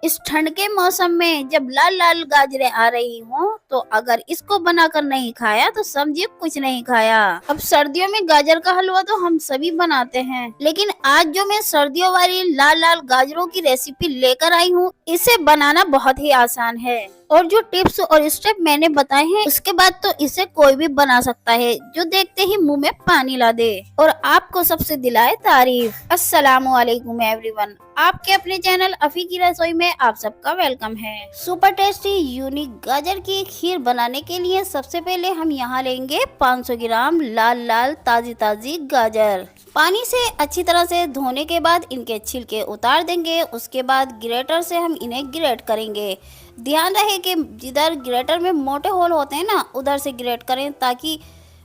इस ठंड के मौसम में जब लाल लाल गाजरें आ रही हों तो अगर इसको बनाकर नहीं खाया तो समझिए कुछ नहीं खाया। अब सर्दियों में गाजर का हलवा तो हम सभी बनाते हैं, लेकिन आज जो मैं सर्दियों वाली लाल लाल गाजरों की रेसिपी लेकर आई हूँ, इसे बनाना बहुत ही आसान है और जो टिप्स और स्टेप मैंने बताए हैं उसके बाद तो इसे कोई भी बना सकता है जो देखते ही मुंह में पानी ला दे और आपको सबसे दिलाए तारीफ। अस्सलामुअलैकुम एवरीवन, आपके अपने चैनल अफी की रसोई में आप सबका वेलकम है। सुपर टेस्टी यूनिक गाजर की खीर बनाने के लिए सबसे पहले हम यहाँ लेंगे 500 ग्राम लाल लाल ताजी ताजी गाजर। पानी से अच्छी तरह से धोने के बाद इनके छिलके उतार देंगे। उसके बाद ग्रेटर से हम इन्हें ग्रेट करेंगे। ध्यान रहे कि जिधर ग्रेटर में मोटे होल होते हैं ना, उधर से ग्रेट करें ताकि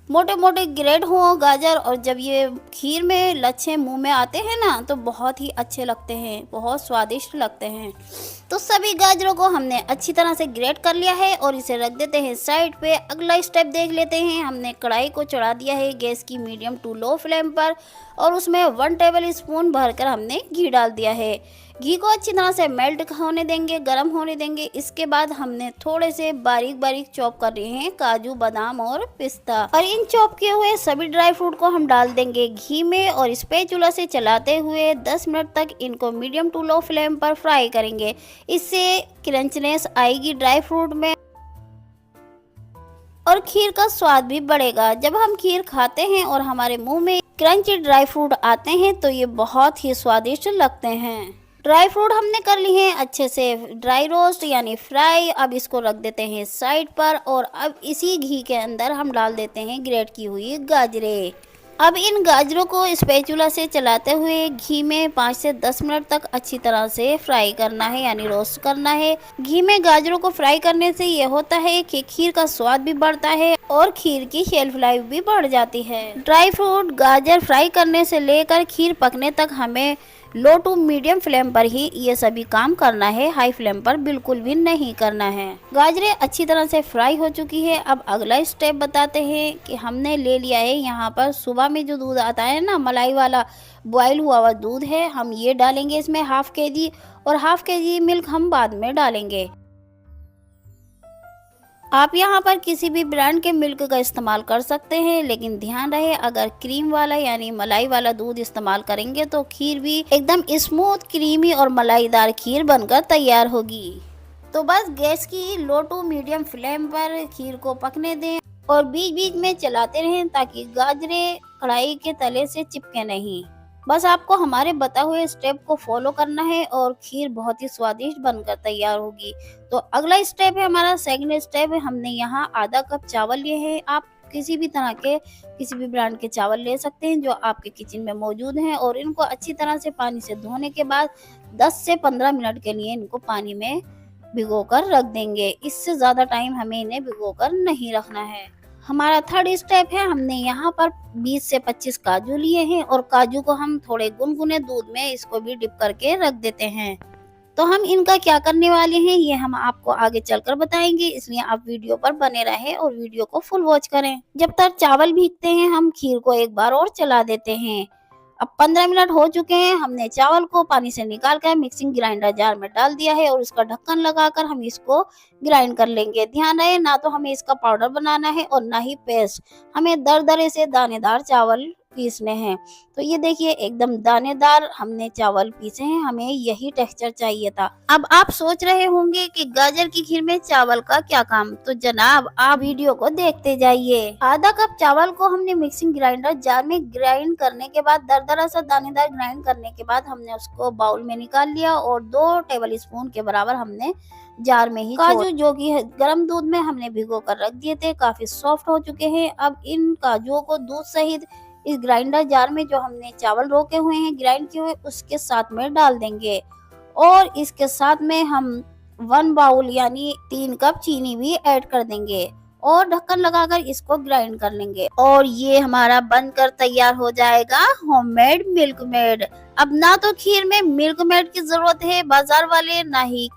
मोटे मोटे ग्रेट हो गाजर। और जब ये खीर में लच्छे मुंह में आते हैं ना तो बहुत ही अच्छे लगते हैं, बहुत स्वादिष्ट लगते हैं। तो सभी गाजरों को हमने अच्छी तरह से ग्रेट कर लिया है और इसे रख देते हैं साइड पे। अगला स्टेप देख लेते हैं। हमने कढ़ाई को चढ़ा दिया है गैस की मीडियम टू लो फ्लेम पर और उसमें 1 टेबल स्पून भरकर हमने घी डाल दिया है। घी को अच्छी तरह से मेल्ट होने देंगे, गर्म होने देंगे। इसके बाद हमने थोड़े से बारीक बारीक चॉप कर रहे हैं काजू, बादाम और पिस्ता, और इन चॉप किए हुए सभी ड्राई फ्रूट को हम डाल देंगे घी में और स्पैचुला से चलाते हुए 10 मिनट तक इनको मीडियम टू लो फ्लेम पर फ्राई करेंगे। इससे क्रंचनेस आएगी ड्राई फ्रूट में और खीर का स्वाद भी बढ़ेगा। जब हम खीर खाते हैं और हमारे मुंह में क्रंची ड्राई फ्रूट आते हैं तो ये बहुत ही स्वादिष्ट लगते हैं। ड्राई फ्रूट हमने कर लिए हैं अच्छे से ड्राई रोस्ट यानी फ्राई। अब इसको रख देते हैं साइड पर और अब इसी घी के अंदर हम डाल देते हैं ग्रेट की हुई गाजरें। अब इन गाजरों को स्पैचुला से चलाते हुए घी में 5 से 10 मिनट तक अच्छी तरह से फ्राई करना है यानी रोस्ट करना है। घी में गाजरों को फ्राई करने से ये होता है कि खीर का स्वाद भी बढ़ता है और खीर की शेल्फ लाइफ भी बढ़ जाती है। ड्राई फ्रूट गाजर फ्राई करने से लेकर खीर पकने तक हमें लो टू मीडियम फ्लेम पर ही ये सभी काम करना है, हाई फ्लेम पर बिल्कुल भी नहीं करना है। गाजरें अच्छी तरह से फ्राई हो चुकी है। अब अगला स्टेप बताते हैं कि हमने ले लिया है यहाँ पर सुबह में जो दूध आता है ना, मलाई वाला बॉयल हुआ हुआ दूध है, हम ये डालेंगे इसमें हाफ केजी और हाफ केजी मिल्क हम बाद में डालेंगे। आप यहाँ पर किसी भी ब्रांड के मिल्क का इस्तेमाल कर सकते हैं, लेकिन ध्यान रहे अगर क्रीम वाला यानी मलाई वाला दूध इस्तेमाल करेंगे तो खीर भी एकदम स्मूथ, क्रीमी और मलाईदार खीर बनकर तैयार होगी। तो बस गैस की लो टू मीडियम फ्लेम पर खीर को पकने दें और बीच बीच में चलाते रहें ताकि गाजरें कढ़ाई के तले से चिपके नहीं। बस आपको हमारे बताए हुए स्टेप को फॉलो करना है और खीर बहुत ही स्वादिष्ट बनकर तैयार होगी। तो अगला स्टेप है हमारा सेकंड स्टेप है। हमने यहाँ आधा कप चावल लिए हैं। आप किसी भी तरह के किसी भी ब्रांड के चावल ले सकते हैं जो आपके किचन में मौजूद हैं और इनको अच्छी तरह से पानी से धोने के बाद 10 से 15 मिनट के लिए इनको पानी में भिगोकर रख देंगे। इससे ज्यादा टाइम हमें इन्हें भिगोकर नहीं रखना है। हमारा थर्ड स्टेप है, हमने यहाँ पर 20 से 25 काजू लिए हैं और काजू को हम थोड़े गुनगुने दूध में इसको भी डिप करके रख देते हैं। तो हम इनका क्या करने वाले हैं ये हम आपको आगे चलकर बताएंगे, इसलिए आप वीडियो पर बने रहें और वीडियो को फुल वॉच करें। जब तक चावल भीगते हैं हम खीर को एक बार और चला देते हैं। अब 15 मिनट हो चुके हैं। हमने चावल को पानी से निकाल कर मिक्सिंग ग्राइंडर जार में डाल दिया है और उसका ढक्कन लगाकर हम इसको ग्राइंड कर लेंगे। ध्यान रहे ना तो हमें इसका पाउडर बनाना है और ना ही पेस्ट। हमें दरदरे से दानेदार चावल पीसने हैं। तो ये देखिए एकदम दानेदार हमने चावल पीसे हैं, हमें यही टेक्सचर चाहिए था। अब आप सोच रहे होंगे कि गाजर की खीर में चावल का क्या काम, तो जनाब आप वीडियो को देखते जाइए। आधा कप चावल को हमने मिक्सिंग ग्राइंडर जार में ग्राइंड करने के बाद दरदरा सा दानेदार ग्राइंड करने के बाद हमने उसको बाउल में निकाल लिया और 2 टेबल स्पून के बराबर हमने जार में ही काजू जो कि गर्म दूध में हमने भिगो कर रख दिए थे, काफी सॉफ्ट हो चुके हैं। अब इन काजुओं को दूध सहित इस ग्राइंडर जार में जो हमने चावल रोके हुए हैं ग्राइंड किए हुए उसके साथ में डाल देंगे और इसके साथ में हम 1 बाउल यानी 3 कप चीनी भी ऐड कर देंगे और ढक्कन लगाकर इसको ग्राइंड कर लेंगे और ये हमारा बनकर तैयार हो जाएगा होममेड मिल्क मेड। अब ना तो खीर में मिल्क मेड की जरूरत है बाजार वाले, ना ही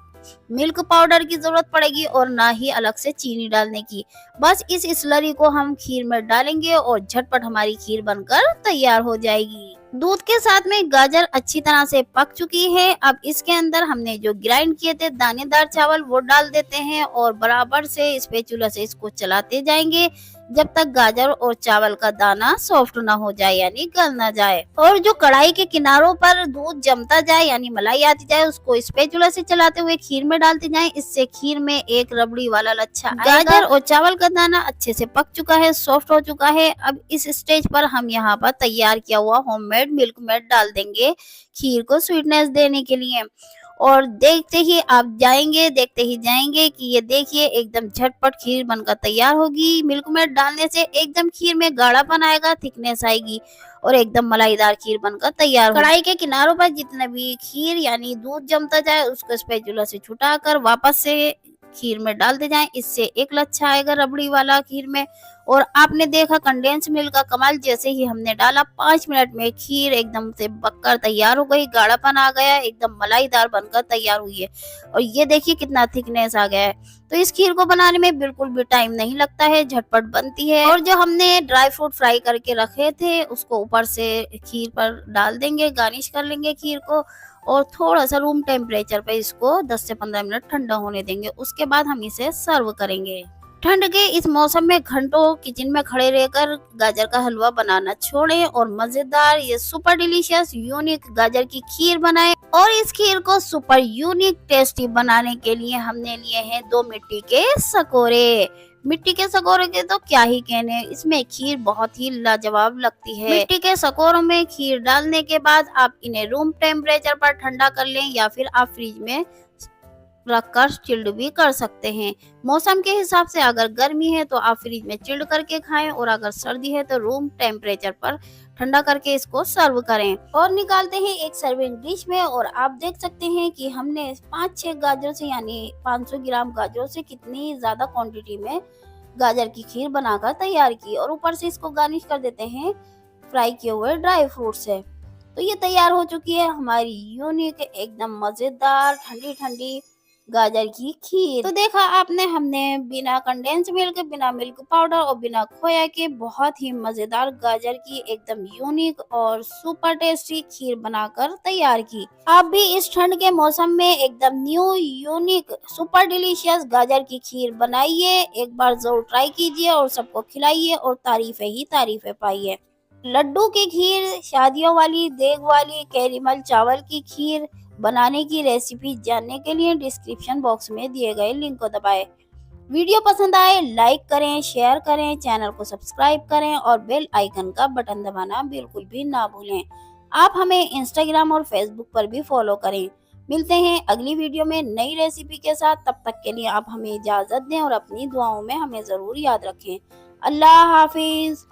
मिल्क पाउडर की जरूरत पड़ेगी और ना ही अलग से चीनी डालने की। बस इस स्लरी को हम खीर में डालेंगे और झटपट हमारी खीर बनकर तैयार हो जाएगी। दूध के साथ में गाजर अच्छी तरह से पक चुकी है। अब इसके अंदर हमने जो ग्राइंड किए थे दानेदार चावल वो डाल देते हैं और बराबर से स्पैचुला से इसको चलाते जाएंगे जब तक गाजर और चावल का दाना सॉफ्ट ना हो जाए यानी गल ना जाए। और जो कढ़ाई के किनारों पर दूध जमता जाए यानी मलाई आती जाए उसको स्पैचुला से चलाते हुए खीर में डालते जाएं। इससे खीर में एक रबड़ी वाला लच्छा आएगा। गाजर और चावल का दाना अच्छे से पक चुका है, सॉफ्ट हो चुका है। अब इस स्टेज पर हम यहाँ पर तैयार किया हुआ होममेड मिल्क मेड डाल देंगे खीर को स्वीटनेस देने के लिए। और देखते ही आप जाएंगे, देखते ही जाएंगे कि ये देखिए एकदम झटपट खीर बनकर तैयार होगी। मिल्क मेड डालने से एकदम खीर में गाढ़ापन आएगा, थिकनेस आएगी और एकदम मलाईदार खीर बनकर तैयार होगी। कढ़ाई के किनारों पर जितना भी खीर यानी दूध जमता जाए उसको स्पैचुला से छुटाकर वापस से खीर में डालते जाएं। इससे एक लच्छा आएगा रबड़ी वाला खीर में। और आपने देखा कंडेंस मिल्क का कमाल, जैसे ही हमने डाला 5 मिनट में खीर एकदम से पककर तैयार हो गई, गाढ़ापन आ गया, एकदम मलाईदार बनकर तैयार हुई है। और ये देखिए कितना थिकनेस आ गया है। तो इस खीर को बनाने में बिल्कुल भी टाइम नहीं लगता है, झटपट बनती है। और जो हमने ड्राई फ्रूट फ्राई करके रखे थे उसको ऊपर से खीर पर डाल देंगे, गार्निश कर लेंगे खीर को और थोड़ा सा रूम टेम्परेचर पे इसको 10 से 15 मिनट ठंडा होने देंगे। उसके बाद हम इसे सर्व करेंगे। ठंड के इस मौसम में घंटों किचन में खड़े रहकर गाजर का हलवा बनाना छोड़ें और मजेदार ये सुपर डिलीशियस यूनिक गाजर की खीर बनाएं। और इस खीर को सुपर यूनिक टेस्टी बनाने के लिए हमने लिए हैं 2 मिट्टी के सकोरे। मिट्टी के सकोरे के तो क्या ही कहने, इसमें खीर बहुत ही लाजवाब लगती है। मिट्टी के सकोरों में खीर डालने के बाद आप इन्हें रूम टेम्परेचर पर ठंडा कर लें या फिर आप फ्रिज में रखकर चिल्ड भी कर सकते हैं। मौसम के हिसाब से अगर गर्मी है तो आप फ्रिज में चिल्ड करके खाएं और अगर सर्दी है तो रूम टेम्परेचर पर ठंडा करके इसको सर्व करें। और निकालते हैं एक सर्विंग डिश में। और आप देख सकते हैं कि हमने 5-6 गाजर से यानी 500 ग्राम गाजरों से कितनी ज्यादा क्वांटिटी में गाजर की खीर बनाकर तैयार की। और ऊपर से इसको गार्निश कर देते हैं फ्राई किए हुए ड्राई फ्रूट से। तो ये तैयार हो चुकी है हमारी यूनिक एकदम मजेदार ठंडी ठंडी गाजर की खीर। तो देखा आपने, हमने बिना कंडेंस मिल्क, बिना मिल्क पाउडर और बिना खोया के बहुत ही मजेदार गाजर की एकदम यूनिक और सुपर टेस्टी खीर बनाकर तैयार की। आप भी इस ठंड के मौसम में एकदम न्यू यूनिक सुपर डिलीशियस गाजर की खीर बनाइए, एक बार जरूर ट्राई कीजिए और सबको खिलाइए और तारीफे ही तारीफे पाइए। लड्डू की खीर, शादियों वाली देग वाली कैरीमल चावल की खीर बनाने की रेसिपी जानने के लिए डिस्क्रिप्शन बॉक्स में दिए गए लिंक को दबाएं। वीडियो पसंद आए लाइक करें, शेयर करें, चैनल को सब्सक्राइब करें और बेल आइकन का बटन दबाना बिल्कुल भी ना भूलें। आप हमें इंस्टाग्राम और फेसबुक पर भी फॉलो करें। मिलते हैं अगली वीडियो में नई रेसिपी के साथ। तब तक के लिए आप हमें इजाजत दें और अपनी दुआओं में हमें जरूर याद रखें। अल्लाह हाफिज।